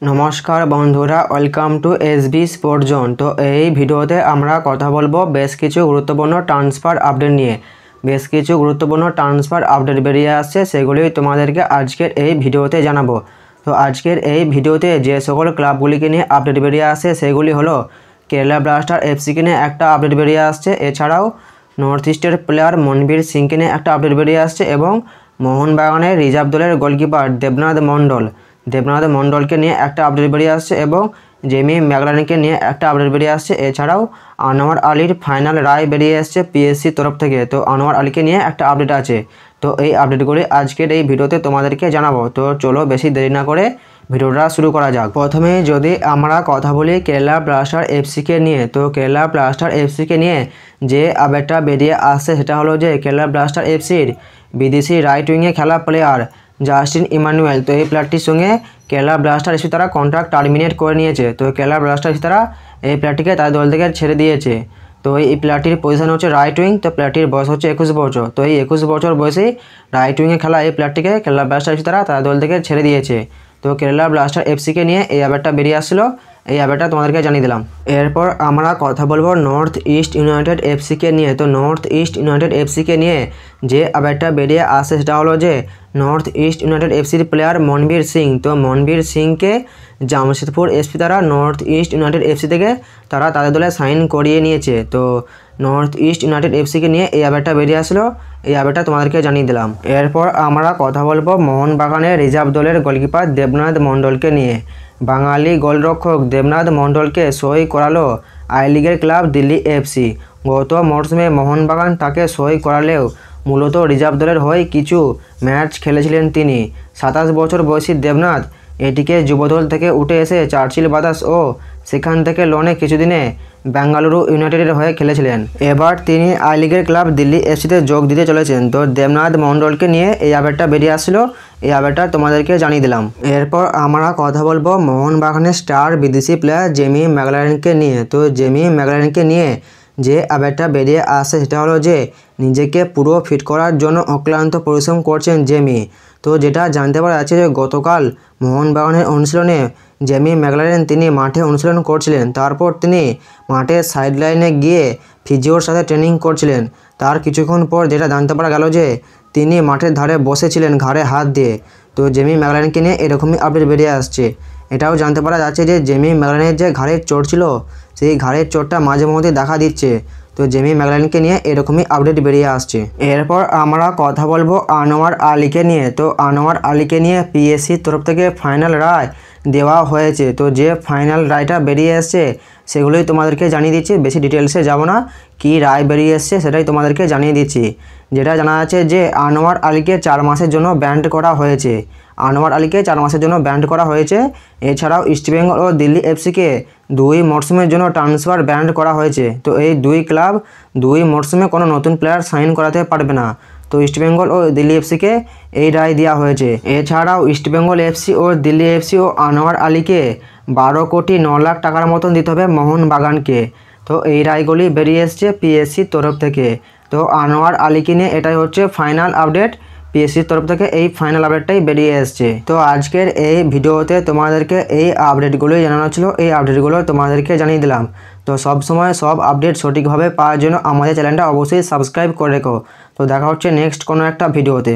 নমস্কার বন্ধুরা, welcome to SB sport zone. তো এই ভিডিওতে আমরা কথা বলবো বেশ কিছু গুরুত্বপূর্ণ ট্রান্সফার আপডেট নিয়ে। বেশ কিছু গুরুত্বপূর্ণ ট্রান্সফার আপডেট বেরিয়ে আসছে, সেগুলি তোমাদেরকে আজকের এই ভিডিওতে জানাবো। তো আজকের এই ভিডিওতে যে সকল ক্লাবগুলিকে নিয়ে আপডেট বেরিয়ে আসছে সেগুলি হলো কেরালা ব্লাস্টার এফসিকে নিয়ে একটা আপডেট বেরিয়ে আসছে, এছাড়াও নর্থ ইস্টের প্লেয়ার মনবীর সিংকে নিয়ে একটা আপডেট বেরিয়ে আসছে এবং মোহনবাগানের রিজার্ভ দলের গোলকিপার দেবনাথ মণ্ডলকে নিয়ে একটা আপডেট বেরিয়ে আসছে এবং জেমি ম্যাকলারেনকে নিয়ে একটা আপডেট বেরিয়ে আসছে। এছাড়াও আনোয়ার আলীর ফাইনাল রায় বেরিয়ে আসছে পিএসসি তরফ থেকে। তো আনোয়ার আলীকে নিয়ে একটা আপডেট আছে। তো এই আপডেটগুলি আজকের এই ভিডিওতে তোমাদেরকে জানাবো। তো চলো বেশি দেরি না করে ভিডিওটা শুরু করা যাক। প্রথমে যদি আমরা কথা বলি কেরালা ব্লাস্টার এফসিকে নিয়ে, তো কেরালা ব্লাস্টার এফসিকে নিয়ে যে আপডেটটা বেরিয়ে আসছে সেটা হলো যে কেরালা ব্লাস্টার এফসির বিদেশি রাইট উইংয়ে খেলা প্লেয়ার জাস্টিন ইমানুয়েল, তো এই প্লেয়ারটির সঙ্গে কেরালা ব্লাস্টার এসে তারা কন্ট্রাক্ট টার্মিনেট করে নিয়েছে। তো কেরালা ব্লাস্টার এসে তারা এই প্লেয়ারটিকে তাদের দল থেকে ছেড়ে দিয়েছে। তো এই প্লেয়ারটির পজিশন হচ্ছে রাইট উইং। তো প্লেয়ারটির বয়স হচ্ছে 21 বছর। তো এই 21 বছর বয়সেই রাইট উইংয়ে খেলা এই প্লেয়ারটিকে কেরালা ব্লাস্টার এসে তারা তাদের দল থেকে ছেড়ে দিয়েছে। তো কেরালা ব্লাস্টার এফসিকে নিয়ে এই আপডেটটা বেরিয়ে আসছিলো, এই আপডেটটা তোমাদেরকে জানিয়ে দিলাম। এরপর আমরা কথা বলবো নর্থ ইস্ট ইউনাইটেড এফসিকে নিয়ে। তো নর্থ ইস্ট ইউনাইটেড এফসিকে নিয়ে যে আপডেটটা বেরিয়ে আসে সেটা হলো যে নর্থ ইস্ট ইউনাইটেড এফসির প্লেয়ার মনবীর সিং, তো মনবীর সিংকে জামশেদপুর এসপি তারা নর্থ ইস্ট ইউনাইটেড এফসি থেকে তারা তাদের দলে সাইন করিয়ে নিয়েছে। তো নর্থ ইস্ট ইউনাইটেড এফসিকে নিয়ে এই আপডেটটা বেরিয়ে আসলো, এই আপডেটটা তোমাদেরকে জানিয়ে দিলাম। এরপর আমরা কথা বলবো মোহনবাগানের রিজার্ভ দলের গোলকিপার দেবনাথ মণ্ডলকে নিয়ে। বাঙালি গোলরক্ষক দেবনাথ মণ্ডলকে সই করালো আই লিগের ক্লাব দিল্লি এফসি। গত মরশুমে মোহনবাগান তাকে সই করালেও মূলত রিজার্ভ দলের হয়ে কিছু ম্যাচ খেলেছিলেন তিনি। 27 বছর বয়সী দেবনাথ এটিকে যুবদল থেকে উঠে এসে চার্চিল ব্রাদার্স ও সেখান থেকে লোনে কিছুদিনে বেঙ্গালুরু ইউনাইটেডের হয়ে খেলেছিলেন। এবার তিনি আই লিগের ক্লাব দিল্লি এফসিতে যোগ দিতে চলেছেন। তো দেবনাথ মণ্ডলকে নিয়ে এই আপডেটটা বেরিয়ে আসছিলো, এই আপডেটটা তোমাদেরকে জানিয়ে দিলাম। এরপর আমরা কথা বলবো মোহনবাগানের স্টার বিদেশি প্লেয়ার জেমি ম্যাকলারেনকে নিয়ে। তো জেমি ম্যাকলারেনকে নিয়ে যে আপডেটটা বেরিয়ে আসছে সেটা হলো যে নিজেকে পুরো ফিট করার জন্য অক্লান্ত পরিশ্রম করছেন জেমি। তো যেটা জানতে পারা যাচ্ছে যে গতকাল মোহনবাগানের অনুশীলনে জেমি ম্যাকলারেন তিনি মাঠে অনুশীলন করছিলেন, তারপর তিনি মাঠের সাইড লাইনে গিয়ে ফিজিওর সাথে ট্রেনিং করছিলেন। তার কিছুক্ষণ পর যেটা জানতে পারা গেল যে তিনি মাঠের ধারে বসেছিলেন ঘাড়ে হাত দিয়ে। তো জেমি ম্যাকলারেনকে নিয়ে এরকমই আপডেট বেরিয়ে আসছে। এটাও জানতে পারা যাচ্ছে যে জেমি ম্যাকলারেনের যে ঘাড়ের চোট ছিল সেই ঘাড়ের চোটটা মাঝে মধ্যে দেখা দিচ্ছে। তো জেমি ম্যাকলারেনকে নিয়ে এরকমই আপডেট বেরিয়ে আসছে। এরপর আমরা কথা বলবো আনোয়ার আলীকে নিয়ে। তো আনোয়ার আলীকে নিয়ে পিএসসির তরফ থেকে ফাইনাল রায় দেওয়া হয়েছে। তো যে ফাইনাল রায়টা বেরিয়ে এসছে সেগুলোই তোমাদেরকে জানিয়ে দিচ্ছি, বেশি ডিটেলসে যাব না। কি রায় বেরিয়ে এসছে সেটাই তোমাদেরকে জানিয়ে দিচ্ছি। যেটা জানা যাচ্ছে যে আনোয়ার আলীকে 4 মাসের জন্য ব্যান্ড করা হয়েছে। আনোয়ার আলীকে 4 মাসের জন্য ব্যান্ড করা হয়েছে। এছাড়াও ইস্টবেঙ্গল ও দিল্লি এফসিকে 2 মরশুমের জন্য ট্রান্সফার ব্যান্ড করা হয়েছে। তো এই 2 ক্লাব 2 মরশুমে কোনো নতুন প্লেয়ার সাইন করাতে পারবে না। তো ইস্টবেঙ্গল ও দিল্লি এফসিকে এই রায় দেওয়া হয়েছে। এছাড়াও ইস্টবেঙ্গল এফসি ও দিল্লি এফসি ও আনোয়ার আলীকে 12 কোটি 9 লাখ টাকার মতন দিতে হবে মোহনবাগানকে। তো এই রায়গুলি বেরিয়ে এসছে পিএসসির তরফ থেকে। তো আনোয়ার আলীকে নিয়ে এটাই হচ্ছে ফাইনাল আপডেট, পিএসসির তরফ থেকে এই ফাইনাল আপডেটটাই বেরিয়ে এসছে। তো আজকের এই ভিডিওতে তোমাদেরকে এই আপডেটগুলোই জানানো ছিল, এই আপডেটগুলো তোমাদেরকে জানিয়ে দিলাম। তো সব সময় সব আপডেট সঠিকভাবে পাওয়ার জন্য আমাদের চ্যানেলটা অবশ্যই সাবস্ক্রাইব করে রেখো। তো দেখা হচ্ছে নেক্সট কোনো একটা ভিডিওতে।